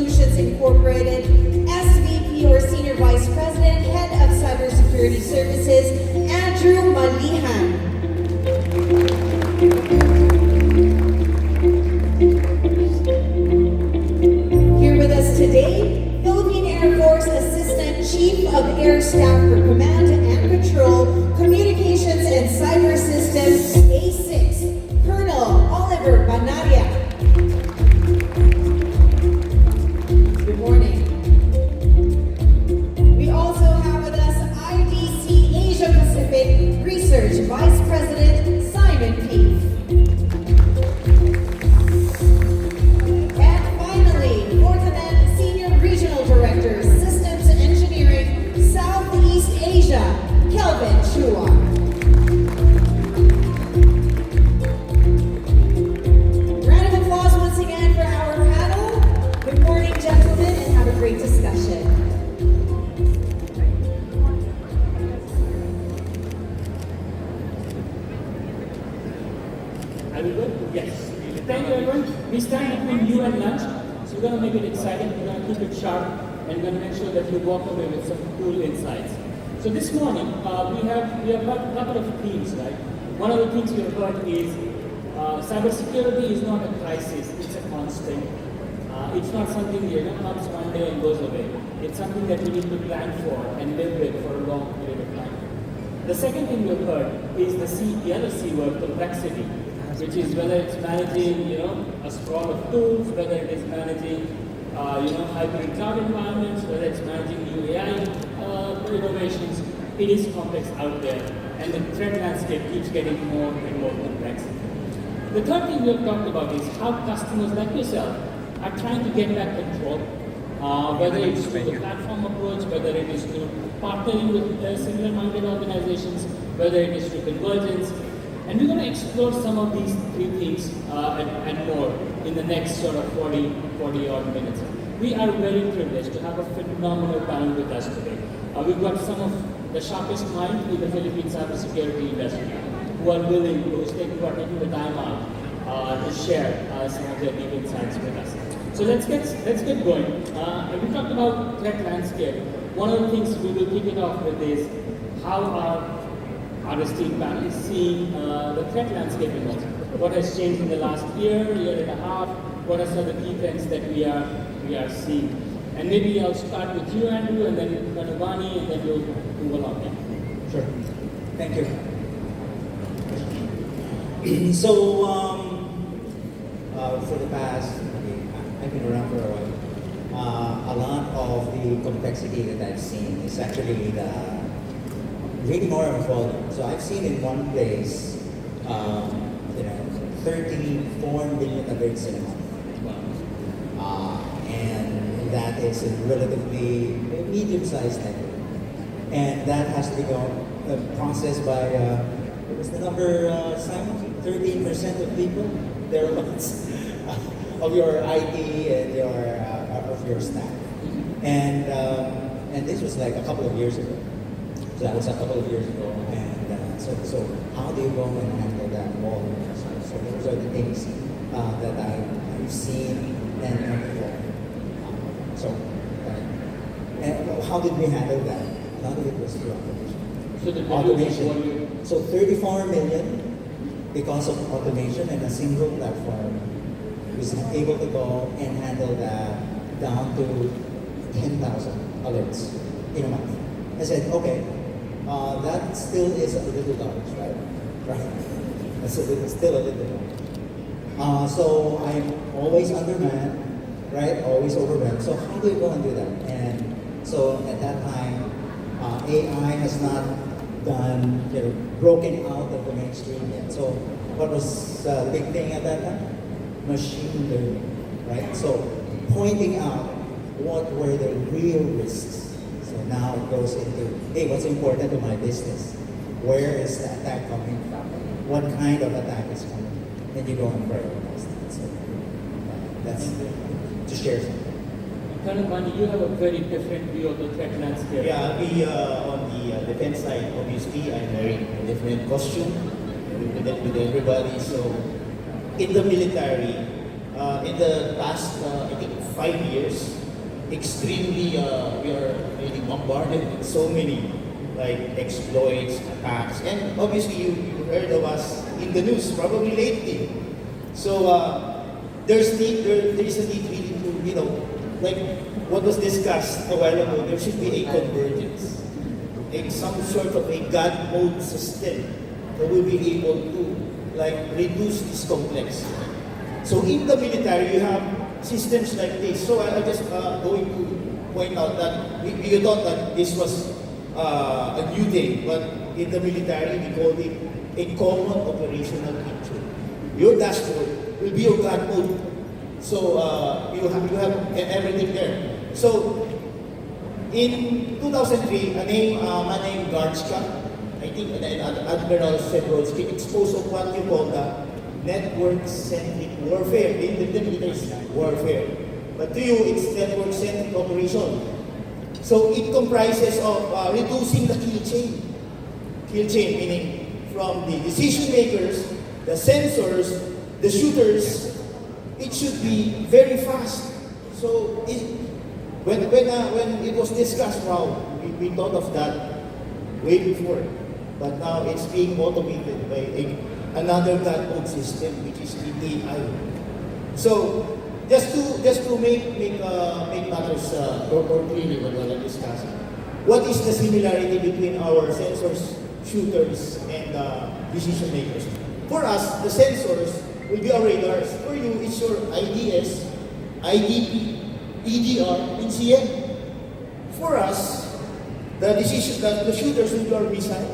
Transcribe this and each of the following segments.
Solutions Incorporated, SVP or Senior Vice President, Head of Cybersecurity Services, Andrew Malihan. Here with us today, Philippine Air Force Assistant Chief of Air Staff for Command and Control, Communications and Cyber Systems, A6, Colonel Oliver Banaria. Good morning. We also have with us IDC Asia Pacific Research Vice President Simon Peace. And finally, Fortify Senior Regional Director, Systems Engineering, Southeast Asia, Kelvin Chua. Round of applause once again for our panel. Good morning, gentlemen, and have a great discussion. Are we good? Yes. Thank you, everyone. We stand between you and lunch, so we're going to make it exciting. We're going to keep it sharp, and we're going to make sure that you walk away with some cool insights. So this morning, we have got a couple of themes, right? One of the things we have heard is cybersecurity is not a crisis; it's a constant. It's not something that comes one day and goes away. It's something that we need to plan for and live with for a long period of time. The second thing we've heard is the other C word, complexity, which is whether it's managing, a sprawl of tools, whether it is managing, hybrid cloud environments, whether it's managing new AI innovations. It is complex out there, and the threat landscape keeps getting more and more complex. The third thing we have talked about is how customers like yourself are trying to get back control, whether it's through the platform approach, whether it is through partnering with similar-minded organizations, whether it is through Convergence. And we're going to explore some of these three themes and more in the next sort of 40 odd minutes. We are very privileged to have a phenomenal panel with us today. We've got some of the sharpest minds in the Philippine cybersecurity industry who are taking the time out to share some of their deep insights with us. So let's get going. We talked about threat landscape. One of the things we will kick it off with is how our esteemed panel is seeing the threat landscape evolve. What has changed in the last year and a half? What are some of the key trends that we are seeing? And maybe I'll start with you, Andrew, and then Kanubani, and then we'll move along. Sure. Thank you. So, for the past, I've been around for a while. A lot of the complexity that I've seen is actually really more of a volume. So I've seen in one place, 34 million alerts in a month. And that is a relatively medium-sized network. And that has to be processed by, what was the number, Simon? 13% of people, thereabouts, of your IT and of your staff. And this was like a couple of years ago. So that was a couple of years ago. And so how do you go and handle that volume? So those are the things that I've seen and before. And how did we handle that? None of it was through automation. So the automation. So 34 million because of automation and a single platform was able to go and handle that down to 10,000 alerts in a month. I said, okay, that still is a little large, right? That's still a little large. So I'm always undermanned, right? Always overwhelmed. So how do you go and do that? And so at that time, AI has not broken out of the mainstream yet. So what was the big thing at that time? Machine learning, right? So pointing out what were the real risks. So now it goes into, hey, what's important to my business? Where is the attack coming from? What kind of attack is coming? And you go and prioritize that. So that's to share something. Kanubani, you have a very different view of the threat landscape. Yeah, I'll be on the defense side. Obviously, I'm wearing a different costume with everybody. So, in the military, in the past, I think 5 years, extremely, we are really bombarded with so many like exploits, attacks, and obviously you heard of us in the news probably lately. So there is a need really to, like what was discussed a while ago, there should be a convergence, some sort of a God mode system that will be able to like reduce this complexity. So in the military, you have systems like this. So I just going to point out that you thought that this was a new thing, but in the military, we call it a common operational picture. Your dashboard will be your God mode. So you have everything there. So in 2003, a man named Garchka, I think Admiral Sedrowski, exposed of what you call the network-centric warfare. In the military is warfare. But to you, it's network-centric operation. So it comprises of reducing the kill chain. Kill chain meaning from the decision makers, the sensors, the shooters, it should be very fast. So when it was discussed, wow, we thought of that way before. But now it's being automated by another God mode system, which is the AI. So just to make matters more clearly what I'm discussing, what is the similarity between our sensors, shooters, and decision makers? For us, the sensors will be our radars. For you, it's your IDS, IDP, EDR, and CM. For us, the shooters will be our missile,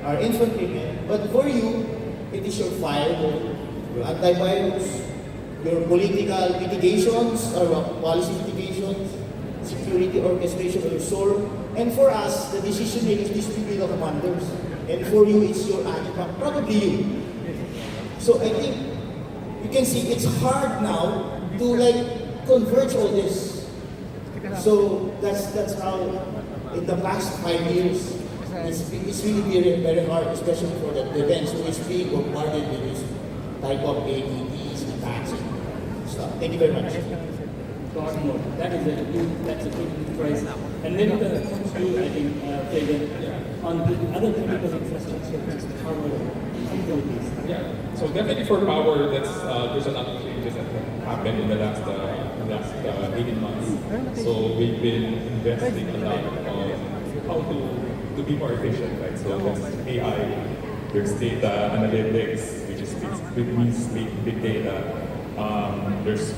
our infantrymen. But for you, it is your firewall, your antivirus, your political mitigations, or policy mitigations, security orchestration, or SOAR. And for us, the decision makers, these will be the commanders. And for you, it's your ANIPAC, probably you. So I think you can see it's hard now to like converge all this. So that's how in the past 5 years it's really very, very hard, especially for the defense who is being bombarded with this type of ADTs, attacks, and stuff. Thank you very much. God mode. That's a good phrase. And then comes to, I think, Fagan, on the other critical infrastructure, just power capabilities. Yeah. So definitely for power, there's a lot of changes that have happened in the last 18 months. So we've been investing a lot on how to be more efficient, right? So there's AI, there's data analytics, which means big data. There's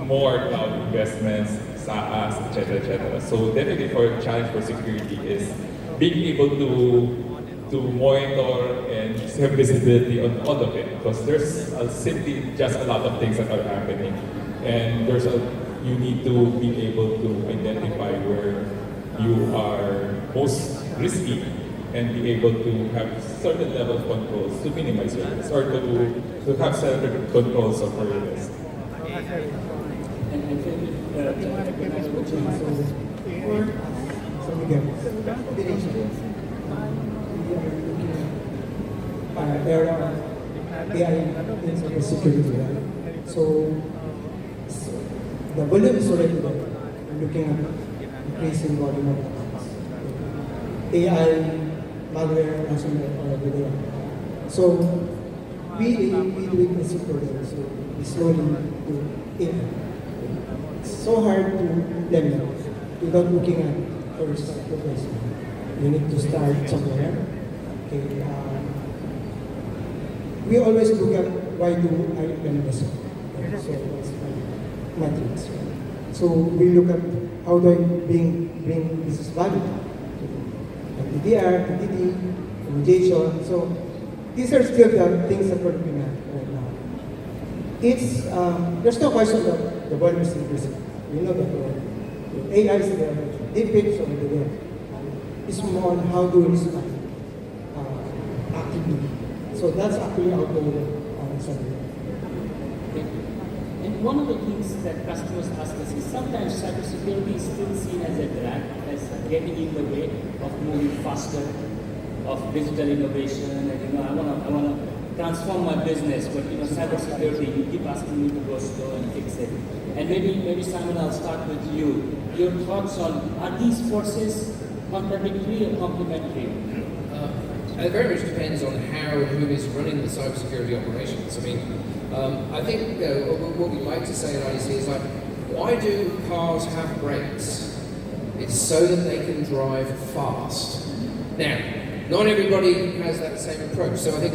more cloud investments, SaaS, etc. So definitely for a challenge for security is being able to monitor and have visibility on all of it, because there's simply just a lot of things that are happening, and you need to be able to identify where you are most risky and be able to have certain level of controls to minimize your risk, or to have certain controls of your risk. And I think recognize what you So again, era AI in cybersecurity, right? So the volume is already there. We're looking at increasing volume of attacks. AI, malware, ransomware already there. So we do it in security, so we slowly do it. It's so hard to implement without looking at first the person. You need to start somewhere. Okay. We always look at why do I implement this. Okay, so that's my matrix. So we look at how do I bring business value to DDR, TTD, communication. So these are still the things that we're looking at right now. It's there's no question that the volume is increasing. We know that the AI is there, deep picks over there. It's more on how do we respond actively. So that's actually our goal on Sunday. And one of the things that customers ask us is sometimes cybersecurity is still seen as a drag, as getting in the way of moving faster, of digital innovation. And I wanna transform my business, but cybersecurity, you keep asking me to go slow and fix it. And maybe Simon, I'll start with you. Your thoughts on, are these forces contradictory or complementary? It very much depends on how and who is running the cybersecurity operations. I mean, I think what we like to say at IDC is like, why do cars have brakes? It's so that they can drive fast. Now, not everybody has that same approach, so I think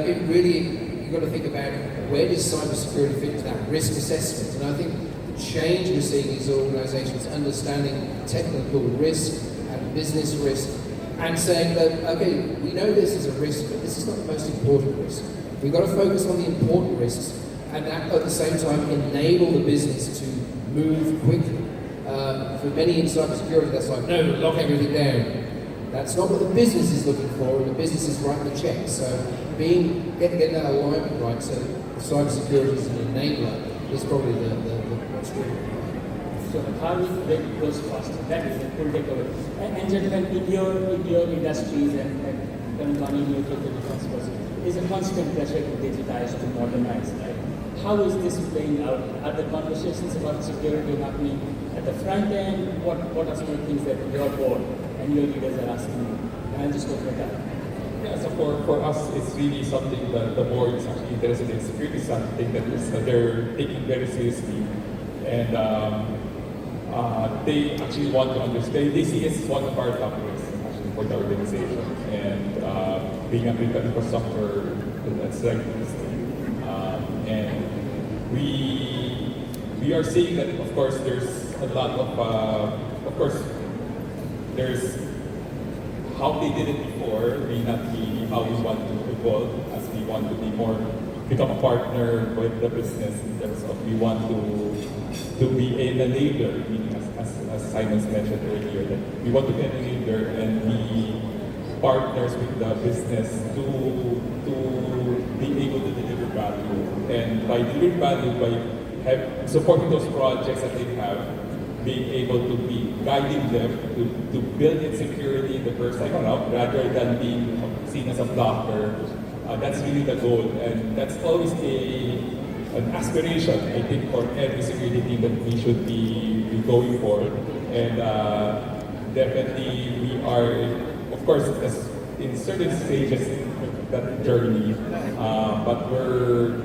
it really, you've got to think about where does cybersecurity fit into that risk assessment. And I think the change we're seeing is organisations understanding technical risk and business risk and saying that, okay, we know this is a risk, but this is not the most important risk. We've got to focus on the important risks and at the same time enable the business to move quickly. For many in cybersecurity, that's like, no, lock everything down. That's not what the business is looking for, and the business is writing the check. So getting that alignment right, so cybersecurity is an enabler, is probably the what's really important. So how it goes fast. That is the full takeaway. And gentlemen, in your industries and money you take the defense person, is a constant pressure to digitize, to modernize, right? How is this playing out? Are the conversations about security happening at the front end? What are some of the things that your board and your leaders are asking you? And I'll just open it up. Yeah, so for us, it's really something that the board is actually interested in. Security is something that they're taking very seriously. And they actually want to understand, they see it as one of our top risks actually for the organization. And being a critical infrastructure, that's like and we are seeing that, of course, there's a lot of course, there's how they did it before may not be how we want to evolve, as we want to be more, become a partner with the business in terms of we want to be an enabler, meaning as Simon's mentioned earlier, that we want to be an enabler and be partners with the business to be able to deliver value. And by delivering value, by supporting those projects that they have, being able to be guiding them to build in security in the first time around, rather than being seen as a blocker. That's really the goal, and that's always an aspiration, I think, for every security team that we should be going for. And definitely we are, of course, in certain stages in that journey, but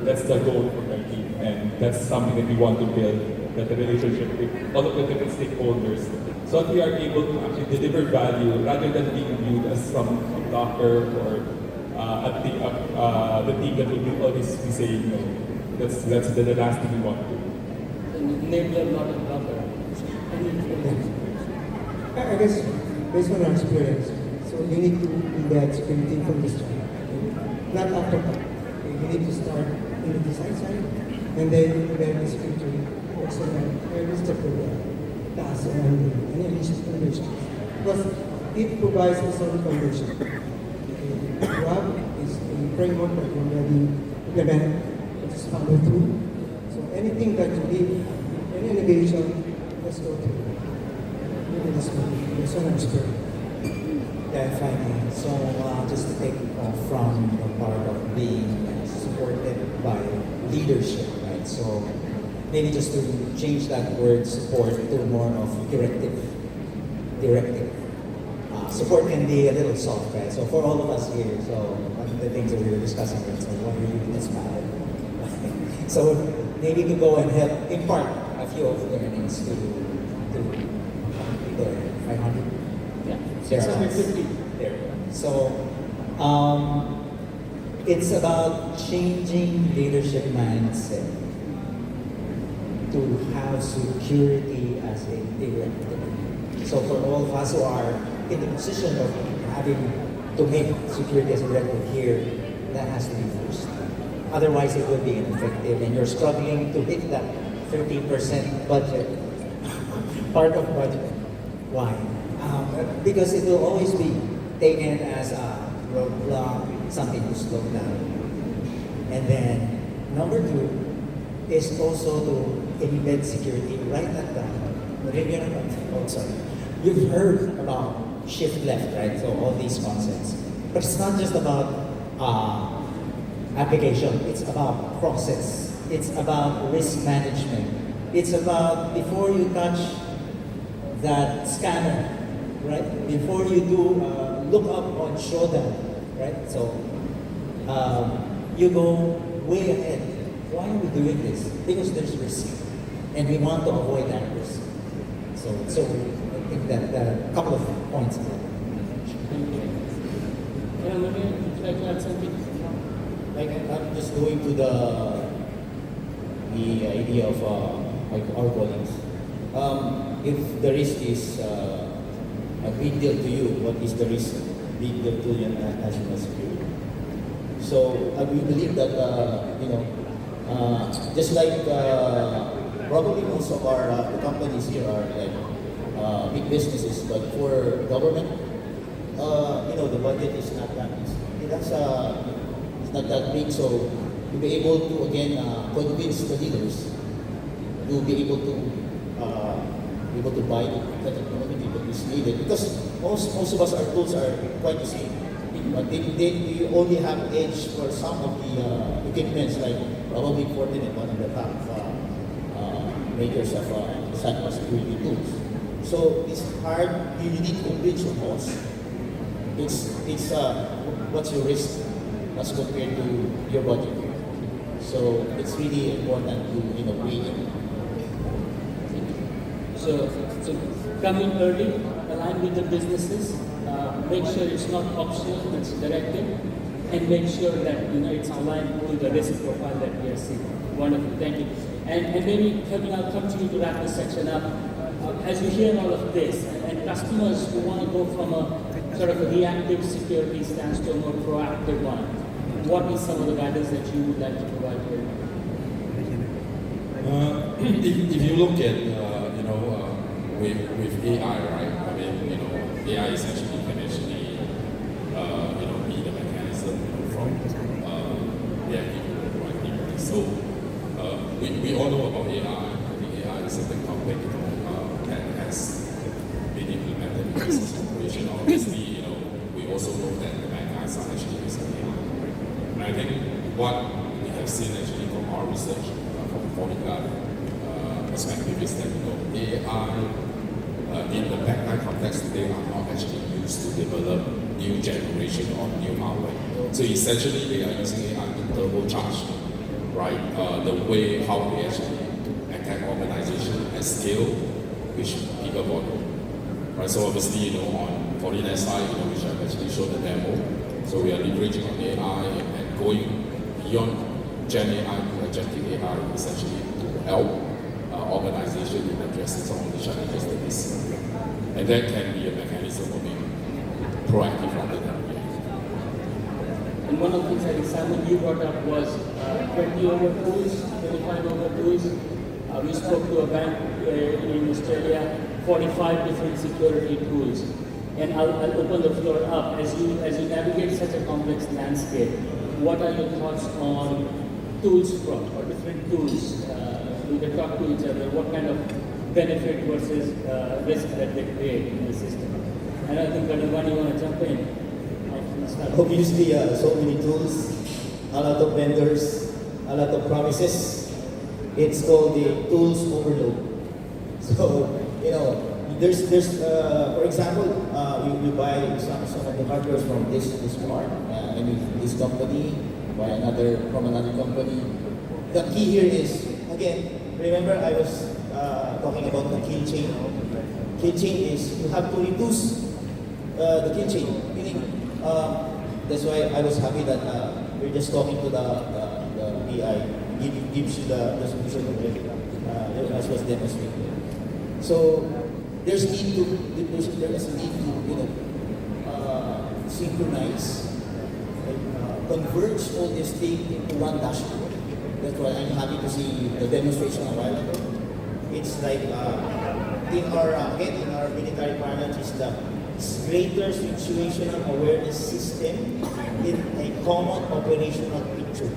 that's the goal for my team, and that's something that we want to build, that the relationship with all of the different stakeholders, so that we are able to actually deliver value rather than being viewed as some blocker or the team that will always be saying no. That's the last thing we want to do. Enabler, not a blocker. I guess, based on our experience, so you need to embed security from the start, not after that. You need to start in the design side, and then embed the security also every step of the task and initiatives. Because it provides a solid foundation. RAB is a framework that you already implement, which is follow through. So anything that you need, any innovation, let's go through. That's what I'm speaking. Yeah, if I may. So just to take from the part of being supported by leadership, right? So maybe just to change that word support to more of directive. Support can be a little soft, right? So for all of us here, so one of the things that we were discussing is what are you this matter? So maybe you can go and help impart a few of the learnings to 500. Yeah, 650. There. So it's about changing leadership mindset to have security as a directive. So for all of us who are in the position of having to make security as a directive here, that has to be first. Otherwise, it will be ineffective, and you're struggling to hit that 13% budget, part of budget. Why? Because it will always be taken as a roadblock, something to slow down. And then, number two is also to embed security right at the outside. You've heard about shift left, right? So all these concepts. But it's not just about application. It's about process. It's about risk management. It's about before you touch that scanner, right? Before you do look up on Shodan, right? So you go way ahead. Why are we doing this? Because there's risk, and we want to avoid that risk. So I think that a couple of points there. Thank you. Yeah, maybe would you like to add something? Like I'm just going to the idea of like our colleagues. If the risk is a big deal to you, what is the risk big deal to your national security? So we believe that just like probably most of our companies here are like big businesses, but for government, the budget is not that it's not that big. So to be able to again convince the leaders to be able to buy the technology that is needed, because most of us, our tools are quite the same, but they only have edge for some of the equipments, like probably Fortinet, one of the top makers of cybersecurity tools. So it's hard. You need to convince your boss. It's what's your risk as compared to your budget. So it's really important to weigh in. So come in early, align with the businesses, make sure it's not optional, it's directive, and make sure that it's aligned to the risk profile that we are seeing. Wonderful, thank you. And maybe Kevin, I'll come to you to wrap this section up. As you hear all of this, and customers who want to go from a sort of a reactive security stance to a more proactive one, what is some of the guidance that you would like to provide here? If you look at with AI, right? I mean, AI essentially can actually be the mechanism from reactive to proactive. So we all know about AI. I think AI is something topic that has been implemented in business operation. Obviously, we also know that the bad guys are actually using AI. And I think what we have seen actually from our research, from Fortify perspective, is that AI in the backline context, they are not actually used to develop new generation or new malware. So essentially, they are using AI to turbocharge, right? The way how they actually attack organization at scale, which people volume. Right, so obviously, on Fortinet side, which I've actually shown the demo, so we are leveraging on AI and going beyond Gen AI to agentic AI, essentially to help organization in addressing some of the challenges that we see. And that can be a mechanism of being proactive rather than reactive. And one of the things I think Simon you brought up was 20 over tools, 25 over tools. We spoke to a bank in Australia, 45 different security tools. And I'll open the floor up. As you navigate such a complex landscape, what are your thoughts on tools from, or different tools? Do they talk to each other? What kind of benefit versus risk that they create in the system? And I think, Ganevan, you want to jump in? Obviously, so many tools, a lot of vendors, a lot of promises. It's called the tools overload. So, there's for example, you buy some of the hardware from this part, this company, buy another from another company. The key here is, again, remember I was talking about the kill chain. Kill chain is you have to reduce the kill chain. Meaning, that's why I was happy that we're just talking to the AI. Gives you the solution already, as was demonstrated. So there is a need to synchronize, converge all these things into one dashboard. That's why I'm happy to see the demonstration a while ago. It's like in our military parlance is the greater situational awareness system in a common operational picture.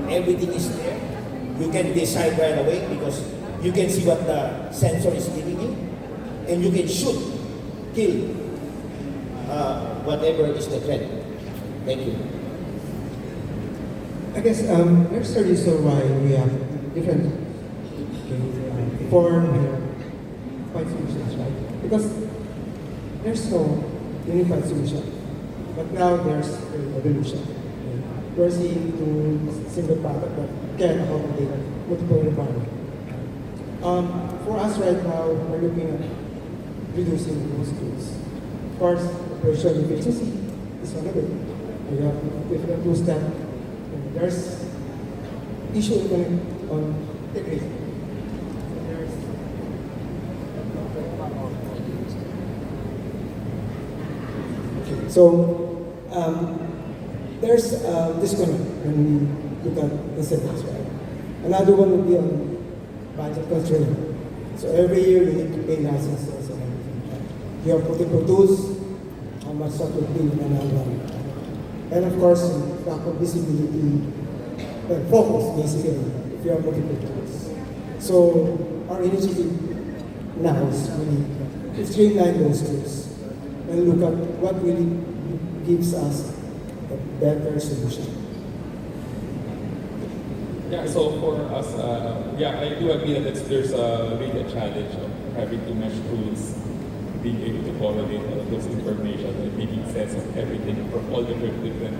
Everything is there. You can decide right away because you can see what the sensor is giving you, and you can shoot, kill, whatever is the threat. Thank you. I guess there's a reason why we have different form point solutions, right? Because there's no unified solution, but now there's evolution. We're seeing two single product that can accommodate multiple requirements. For us right now, we're looking at reducing those tools. Of course, operational efficiency is one of it. We have different tools that there's issue on technique. So there's disconnect when we look at incentives, right? Another one would be on budget constraint. So every year you need to pay licenses and everything. Right? You have multiple tools, how much that would be in another one. And of course, lack of visibility and focus, basically, if you have multiple tools. So our initiative now is really to streamline those tools and look at what really gives us a better solution. Yeah, so for us, I do agree that there's really a challenge of having too much tools, being able to correlate all of those information and making sense of everything from all different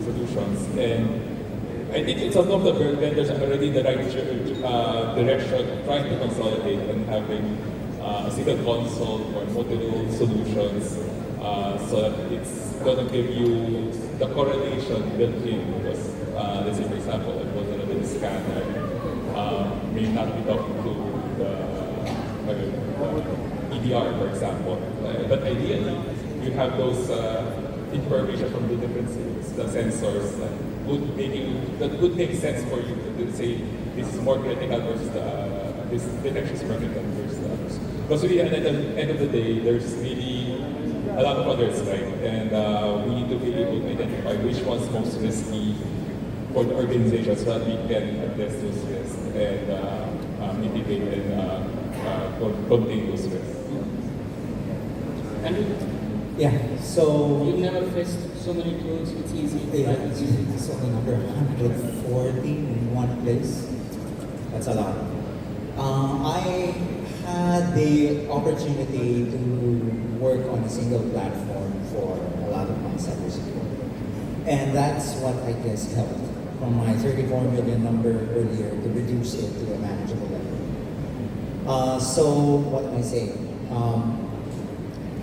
solutions. And I think it's some of the vendors are already in the right direction, trying to consolidate and having a single console for multiple solutions, so that it's going to give you the correlation built in. Because let's say, for example, a vulnerability scanner may not be talking to the EDR, for example, but ideally you have those information from the different sensors that would make sense for you to say this is more critical versus this detection is more critical versus the others. Because really, at the end of the day, there's really a lot of others, right? And we need to be able to identify which one's most risky for the organization so that we can address those risks and mitigate and contain those risks. And Yeah, so you've never faced so many tools, it's easy. yeah, Right? it's only number 140 in one place. That's a lot. I had the opportunity to work on a single platform for a lot of my cybersecurity. And that's what I guess helped from my 34 million number earlier to reduce it to a manageable level. So what am I saying?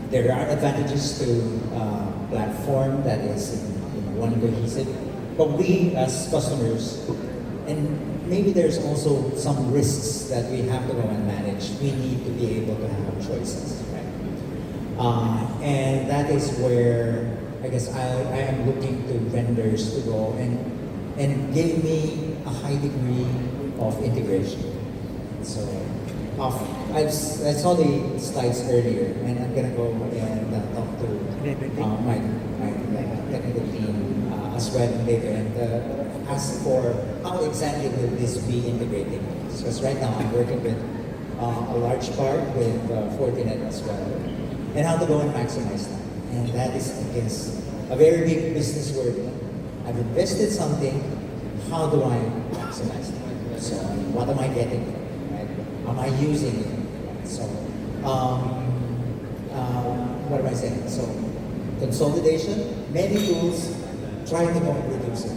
There are advantages to platform that is in one cohesive, but we as customers, and maybe there's also some risks that we have to go and manage. We need to be able to have choices, right? And that is where I guess I am looking to vendors to go and give me a high degree of integration. So I saw the slides earlier, and I'm gonna go and talk to my technical team as well later and ask for how exactly will this be integrated. Because right now I'm working with a large part with Fortinet as well, and how to go and maximize that. And that is, I guess, a very big business word. I've invested something. How do I maximize it? So what am I getting? Am I using it? So, what am I saying? So, consolidation, many tools, try to go and reduce it.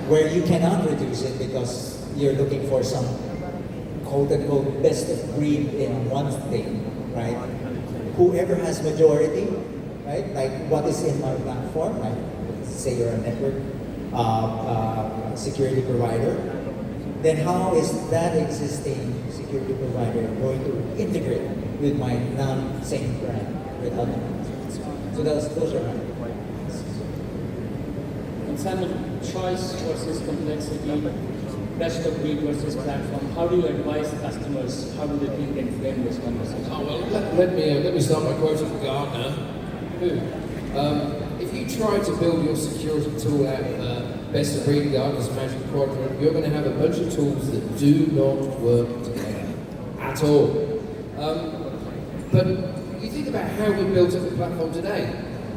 Where you cannot reduce it because you're looking for some quote-unquote best of breed in one thing, right? Whoever has majority, right? Like what is in my platform, like say you're a network security provider, then how is that existing security provider going to integrate with my non-same brand with other ones? So those are my points. And Simon, choice versus complexity, best of breed versus platform. How do you advise customers? How do they think and frame this conversation? Oh, well, let me start by quoting Gartner, who, if you try to build your security tool out of best of breed Gartner's Magic Quadrant, you're going to have a bunch of tools that do not work together at all. But you think about how we built up the platform today.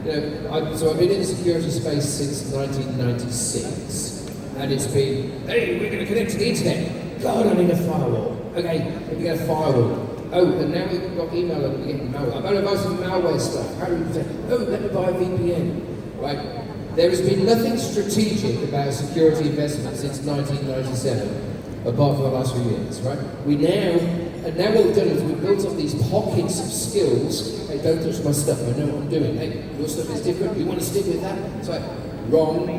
So I've been in the security space since 1996, and it's been, hey, we're going to connect to the internet. God, I need a firewall. Okay, let me get a firewall. Oh, and now we've got email and we're getting malware. I'm going to buy some malware stuff. How do we protect? Oh, let me buy a VPN. Right? There has been nothing strategic about security investment since 1997, apart from the last few years, right? Now what we've done is we've built up these pockets of skills. Hey, don't touch my stuff, I know what I'm doing. Hey, your stuff is different, you want to stick with that? It's like, wrong.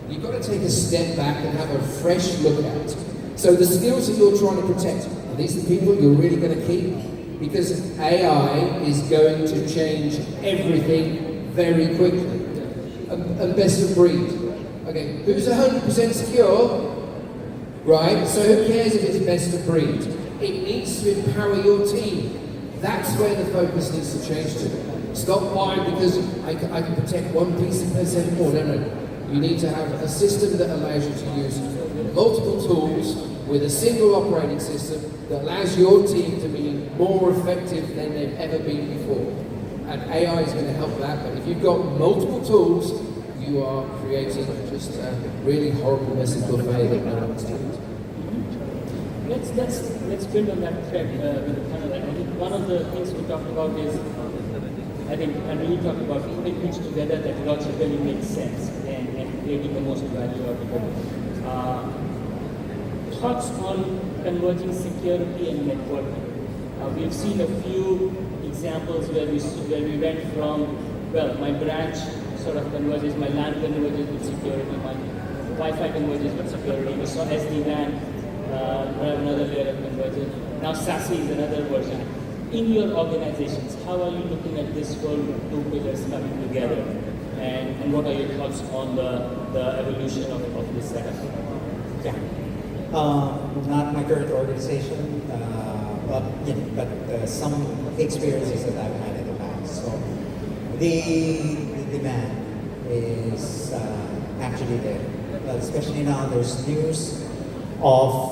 You've got to take a step back and have a fresh look at. So the skills that you're trying to protect, are these the people you're really going to keep? Because AI is going to change everything very quickly. And best of breed. Okay, who's 100% secure? Right, so who cares if it's best of breed? It needs to empower your team. That's where the focus needs to change to. Stop buying because I can protect one piece of percent more. No. You need to have a system that allows you to use multiple tools with a single operating system that allows your team to be more effective than they've ever been before. And AI is going to help that, but if you've got multiple tools, you are creating just a really horrible mess of buffet that no one wants to eat. Let's build on that thread with the panel. I think one of the things we talked about is, and really talked about putting things together that logically makes sense and creating the most value out of it. Thoughts on converging security and networking. We've seen a few examples where we went from, well, my branch sort of converges, my LAN converges with security, my Wi-Fi converges with security. We saw SD-WAN. We have another layer of convergence. Now SASE is another version. In your organizations, how are you looking at this whole two pillars coming together? And what are your thoughts on the evolution of this setup? Yeah. Not my current organization, but some experiences that I've had in the past. So the demand is actually there. Especially now there's news of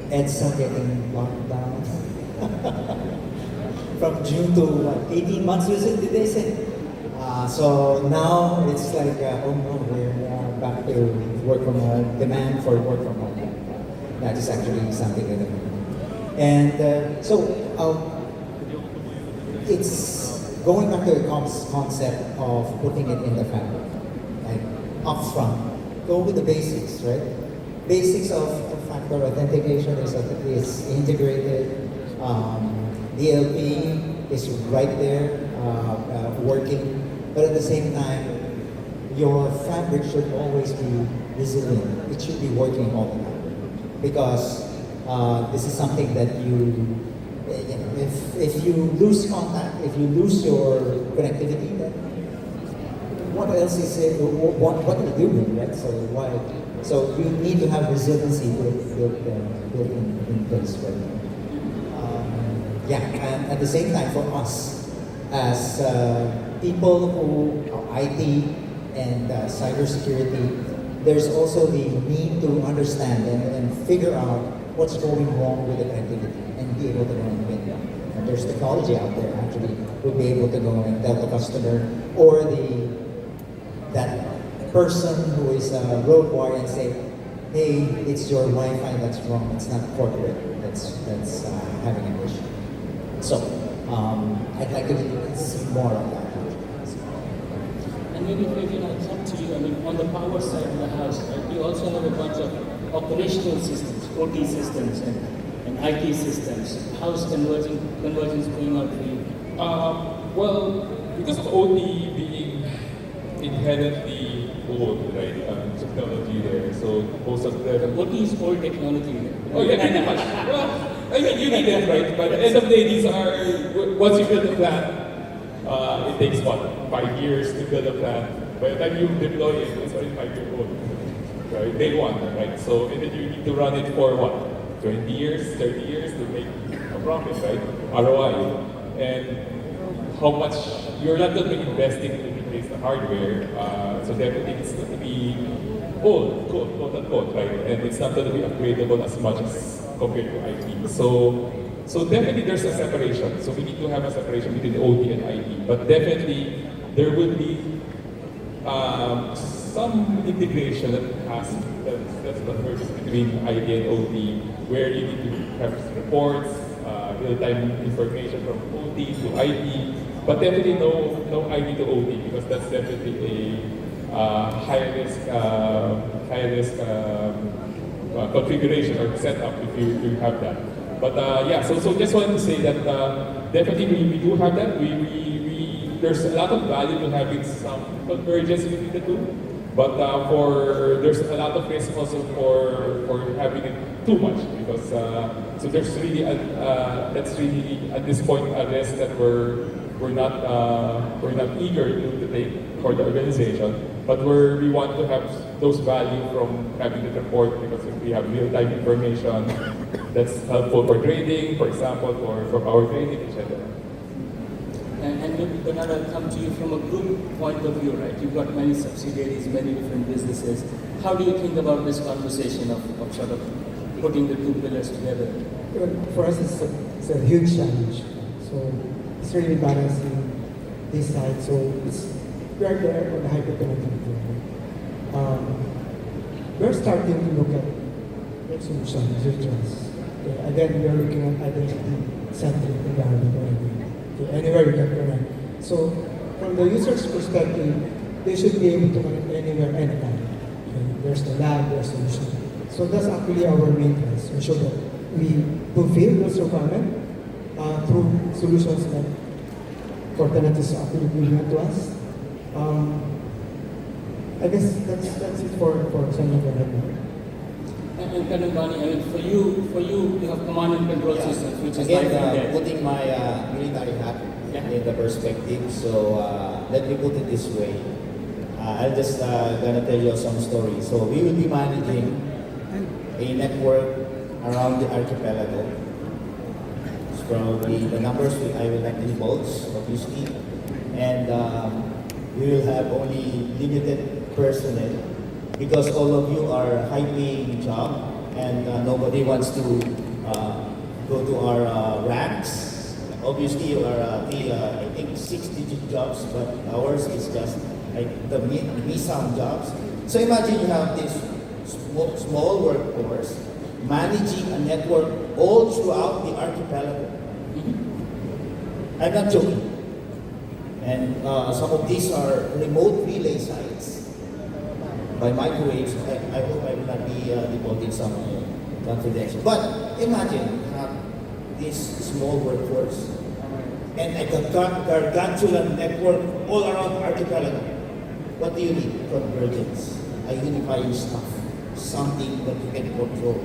EDSA getting locked down from June to 18 months, did they say? So now it's like, oh no, we're back to work from home, demand for work from home. That is actually something that and so it's going back to the concept of putting it in the fabric, like upfront. Go with the basics, right? Basics of factor authentication is integrated. DLP is right there, working. But at the same time, your fabric should always be resilient. It should be working all the time. Because this is something that if you lose contact, if you lose your connectivity, then what else is it? What are you doing, right? So you need to have resiliency built in place, right? And at the same time, for us as people who are IT and cybersecurity, there's also the need to understand and figure out what's going wrong with the connectivity and be able to go and win. And there's technology out there actually who will be able to go and tell the customer or that person who is a road warrior and say, hey, it's your Wi-Fi that's wrong, it's not corporate that's having an issue. So I'd like to see more of that. And maybe I'll come to you, on the power side of the house, right, we also have a bunch of operational systems, OT systems and IT systems. How's convergence going on for you? Well, because of OT being inherently old, right? Technology there, so most of them. OT is old technology. Oh yeah, pretty much. Well, I mean, you need it, right? But at the end of the day, these are, once you build a plan, it takes 5 years to build a plan. By the time you deploy it, it's already 5 years old, right? Day one, right? So and then you need to run it for what? 20 years, 30 years to make a profit, right? ROI. And how much, you're not going to be investing to replace the hardware, so definitely it's going to be old, quote unquote, right? And it's not going to be upgradable as much as compared to IT. So So definitely there's a separation. So we need to have a separation between OT and IT. But definitely there will be some integration that's converges between IT and OT, where you need to have reports, real-time information from OT to IT, but definitely no IT to OT, because that's definitely a high risk configuration or setup if you have that. But yeah, so just wanted to say that definitely we do have that. There's a lot of value to having some convergence between the two, but there's a lot of risk also for having it too much, because so there's really that's really at this point a risk that we're not eager to take for the organization, but we want to have those value from having the report, because if we have real-time information that's helpful for trading, for example, for power trading, etc. And maybe Bernard, I'll come to you from a group point of view, right? You've got many subsidiaries, many different businesses. How do you think about this conversation of sort of putting the two pillars together? For us, it's a huge challenge. So it's really balancing this side. So we are there on the hyper-connectivity. We're starting to look at solutions, virtuals. Again, we are looking at identity-centric environment already. Anywhere you can connect. So from the user's perspective, they should be able to connect anywhere, anytime. Okay? There's the lab, there's the solution. So that's actually our main task. We show that we fulfill those requirements through solutions like Fortify is actually giving it to us. I guess that's it for Senator right now. And Kanambani, I mean, for you have command and control systems, which is again, life and death. putting my military hat in the perspective. So let me put it this way. I'll just gonna tell you some story. So we will be managing a network around the archipelago. It's probably the numbers I will not divulge, obviously, and we will have only limited personnel, because all of you are high-paying job and nobody wants to go to our ranks. Obviously, you are I think 6-digit jobs, but ours is just like the mid-sound jobs. So imagine you have this small workforce managing a network all throughout the archipelago. I'm not joking. And some of these are remote relay sites by microwaves. I hope I will not be divulging some confidential. But imagine this small workforce and a gargantuan network all around the archipelago. What do you need? Convergence, a unifying stuff, something that you can control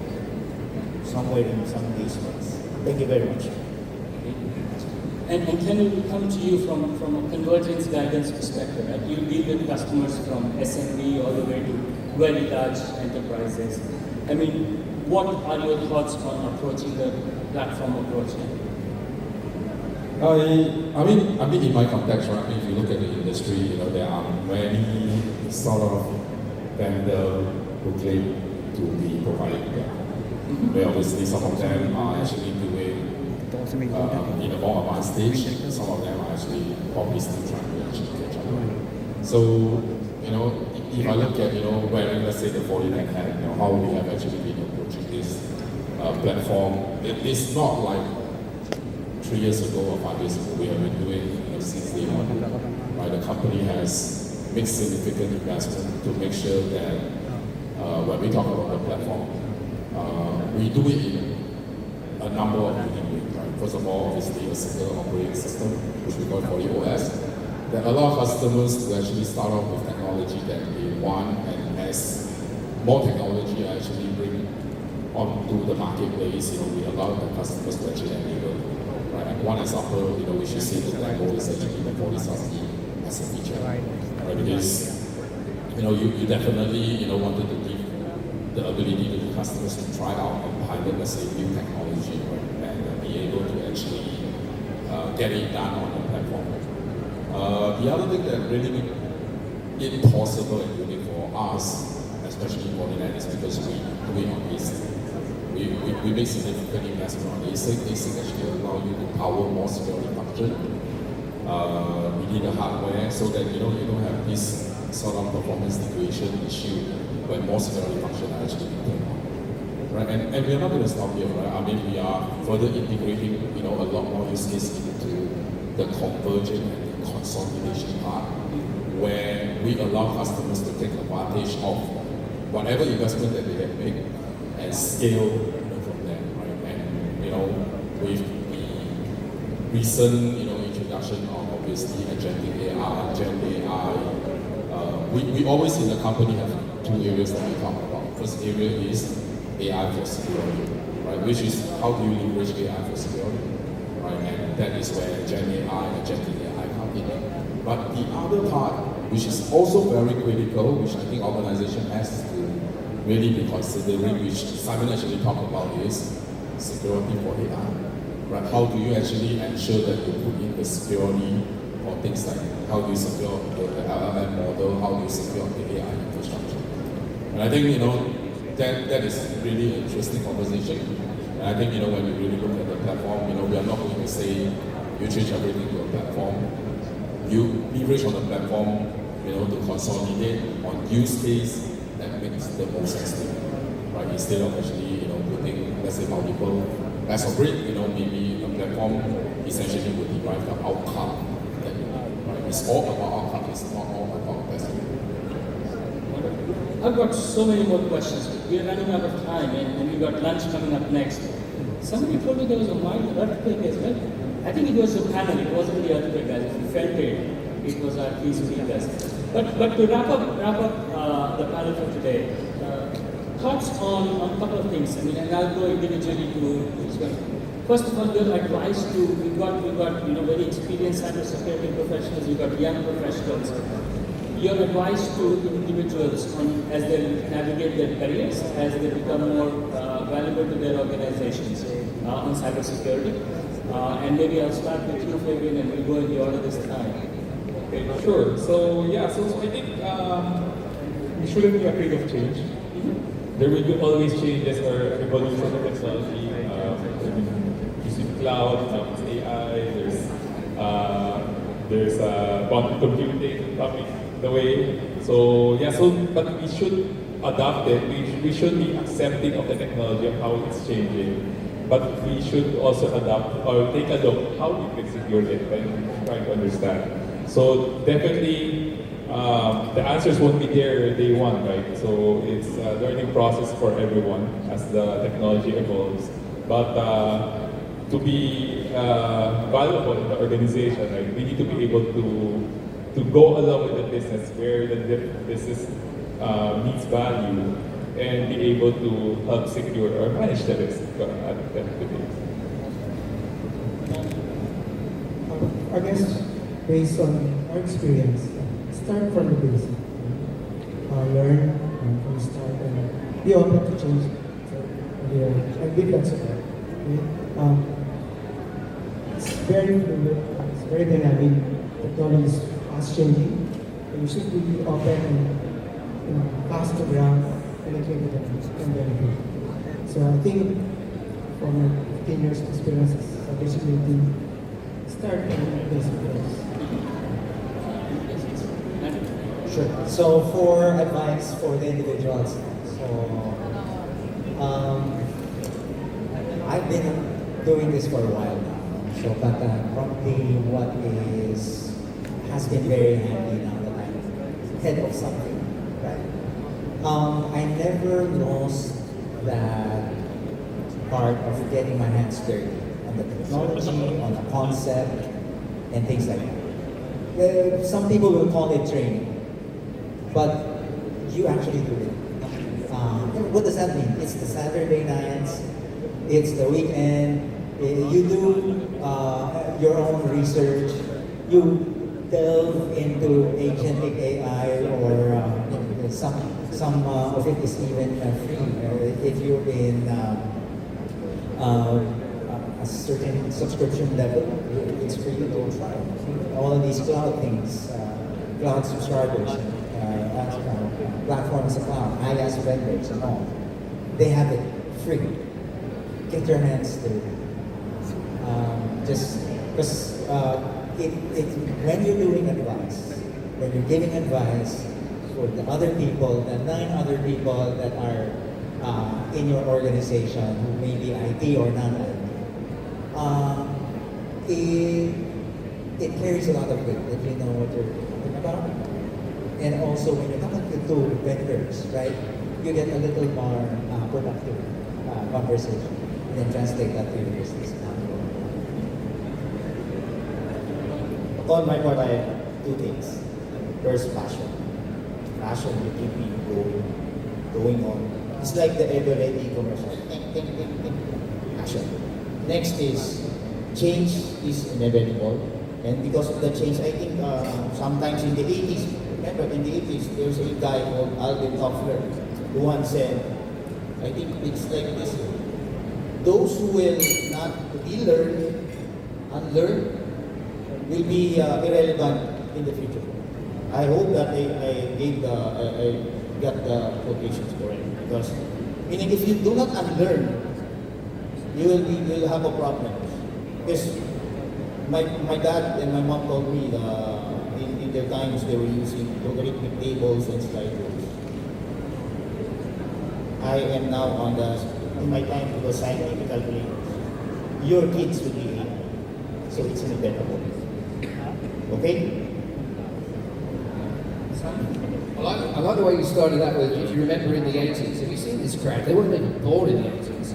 somewhere in some basements. Thank you very much. And can we come to you from a convergence guidance perspective, right? You deal with customers from SMB all the way to very large enterprises. I mean, what are your thoughts on approaching the platform approach? I mean, in my context, right? If you look at the industry, there are many sort of vendors who claim to be providing that. Where obviously some of them are actually doing in a more advanced stage. Some of them are actually probably still trying to actually catch up. So, if I look at wearing, let's say, the Fortify hat, how we have actually been approaching this platform, it's not like 3 years ago or 5 years ago. We have been doing since day one. Right, the company has made significant investment to make sure that when we talk about the platform, we do it in a number of unique ways. Right? First of all, obviously a single operating system, which we call FortiOS, that allow customers to actually start off with technology that they want, and as more technology actually bring onto the marketplace, we allow the customers to actually enable. Right? And one example, we should see the demo is actually the FortiSASE as a feature. Right? Because you definitely wanted to give the ability to the customers to try out and pilot, let's say, new technology, right? And be able to actually get it done on the platform. The other thing that really made it possible and unique for us, especially for the is because we do it on this. We we make significant investment on ASIC. ASIC actually allow you to power more security function. We need the hardware so that you don't have this sort of performance degradation issue when more security function are actually being turned on. Right? And we are not going to stop here, right? I mean, we are further integrating, a lot more use cases into the convergence and the consolidation part, where we allow customers to take advantage of whatever investment that they have made and scale from there, right? And with the recent introduction of obviously agentic AI, Gen AI, we always in the company have two areas that we talk about. First area is AI for security, right? Which is how do you leverage AI for security, right? And that is where Gen AI and agentic AI come in. But the other part, which is also very critical, which I think organization has to really be considering, which Simon actually talked about, is security for AI. Right? How do you actually ensure that you put in the security for things like how do you secure the LLM model, how do you secure the AI infrastructure? And I think that is really an interesting conversation. And I think when you really look at the platform, we are not going to say you change everything to a platform. You leverage on the platform, to consolidate on use case that makes the most sense to you, right? Instead of actually, putting, let's say, multiple best of breed, maybe a platform essentially will derive the outcome that you need, right? It's all about outcome, it's not all about best of breed. I've got so many more questions. We're running out of time, and we've got lunch coming up next. Somebody told me there was a mild earthquake as well. I think it was a panel, it wasn't the earthquake, guys. If you felt it was our key speakers. But to wrap up the panel for today, thoughts on a couple of things. I mean, and I'll go individually to this one. First of all, your advice to we've got very experienced cybersecurity professionals. We've got young professionals. Your advice to individuals on as they navigate their careers, as they become more valuable to their organizations on cybersecurity. And maybe I'll start with you, Fabian, and we'll go in the order this time. Okay, sure. So I think we shouldn't be afraid of change. There will be always changes or evolution of technology. Using cloud, now it's AI. There's quantum computing coming the way. But we should adopt it. We should be accepting of the technology of how it's changing. But we should also adapt or take a look how we can secure it and try to understand. So definitely the answers won't be there day one, right? So it's a learning process for everyone as the technology evolves. But to be valuable in the organization, right, we need to be able to go along with the business where the business needs value and be able to help secure or manage the risk at the end of the day. I guess based on our experience, start from the basic. Learn from the start and be open to change. And be flexible. It's very fluid, it's very dynamic. Technology is fast changing. And you should be open and fast to ground and benefit. So I think from my 15 years of experience as cybersecurity, start from the basic place. Sure. So for advice for the individuals, I've been doing this for a while now. So, but probably what has been very handy now that I'm head of something, right? I never lost that part of getting my hands dirty on the technology, on the concept, and things like that. Some people will call it training, but you actually do it. What does that mean? It's the Saturday nights, it's the weekend, you do your own research, you delve into agentic AI or some of it is even free. If you're in a certain subscription level, it's free to try. All of these cloud things, cloud subscribers, platforms of cloud, IaaS vendors and all, they have it free. get your hands dirty. Just because when you're doing advice, when you're giving advice for the other people, the 9 other people that are in your organization who may be IT or non-IT, it carries a lot of weight if you know what you're talking about. And also when you're talking to vendors, right, you get a little more productive conversation and then translate that to your business. On my part, I have 2 things. First, passion. Passion will keep me going on. It's like the ever-ready commercial. Ting, ting, ting, ting. Passion. Next is, change is inevitable. And because of the change, I think sometimes in the 80s, remember in the 80s, there's a guy called Alvin Toffler who once said, I think it's like this, those who will not unlearn, will be irrelevant in the future. I hope that I got the quotations correct, because meaning if you do not unlearn, you will have a problem. Because my dad and my mom told me in their times they were using logarithmic tables and slide rules. I am now in my time it was scientific calculators. Your kids will be AI, so it's inevitable. Okay? I like the way you started that with, if you remember in the 80s, have you seen this crowd? They weren't even born in the 80s.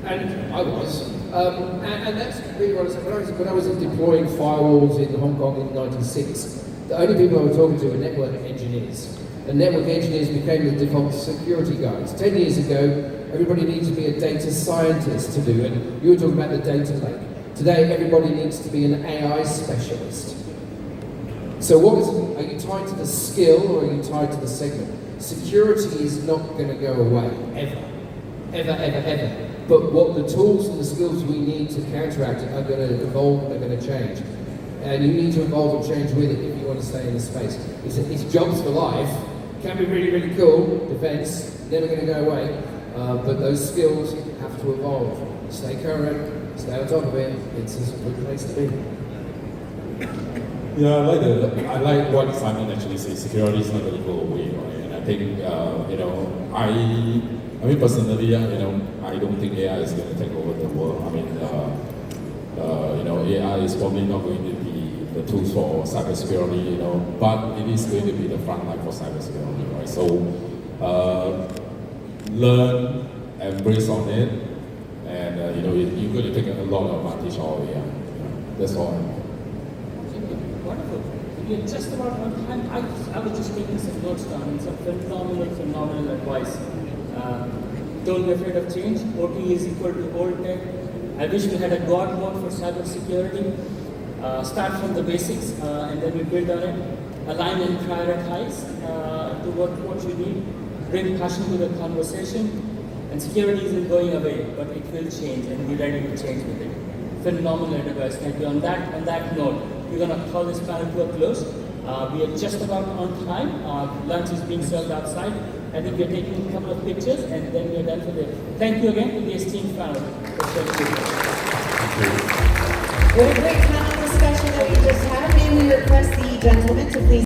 And I was. And that's really what I said. When I was deploying firewalls in Hong Kong in 1996, the only people I was talking to were network engineers. And network engineers became the default security guys. 10 years ago, everybody needs to be a data scientist to do it. You were talking about the data lake. Today, everybody needs to be an AI specialist. So are you tied to the skill or are you tied to the segment? Security is not going to go away, ever. Ever, ever, ever. But what the tools and the skills we need to counteract it are going to evolve, they're going to change. And you need to evolve and change with it if you want to stay in the space. It's jobs for life, can be really, really cool, defense, never going to go away. But those skills have to evolve. Stay current, stay on top of it, it's a good place to be. Yeah, I like what Simon actually says. Security is not going to go away, right? And I think I mean personally, I don't think AI is going to take over the world. I mean, AI is probably not going to be the tools for cybersecurity, but it is going to be the front line for cybersecurity, right? So learn, embrace on it, and you're going to take a lot of advantage of AI. That's all. Wonderful. We're just about on time. I was just taking some notes down and some phenomenal advice. Don't be afraid of change. OT is equal to old tech. I wish we had a God mode for cybersecurity. Start from the basics and then we build on it. Align and prioritize to what you need. Bring passion to the conversation. And security isn't going away, but it will change and be ready to change with it. Phenomenal advice. Thank you. On that note, we're going to call this panel to a close. We are just about on time. Lunch is being served outside. I think we're taking a couple of pictures and then we're done for the day. Thank you again to the esteemed panel. What a great panel discussion that we just had. May we request the gentleman to please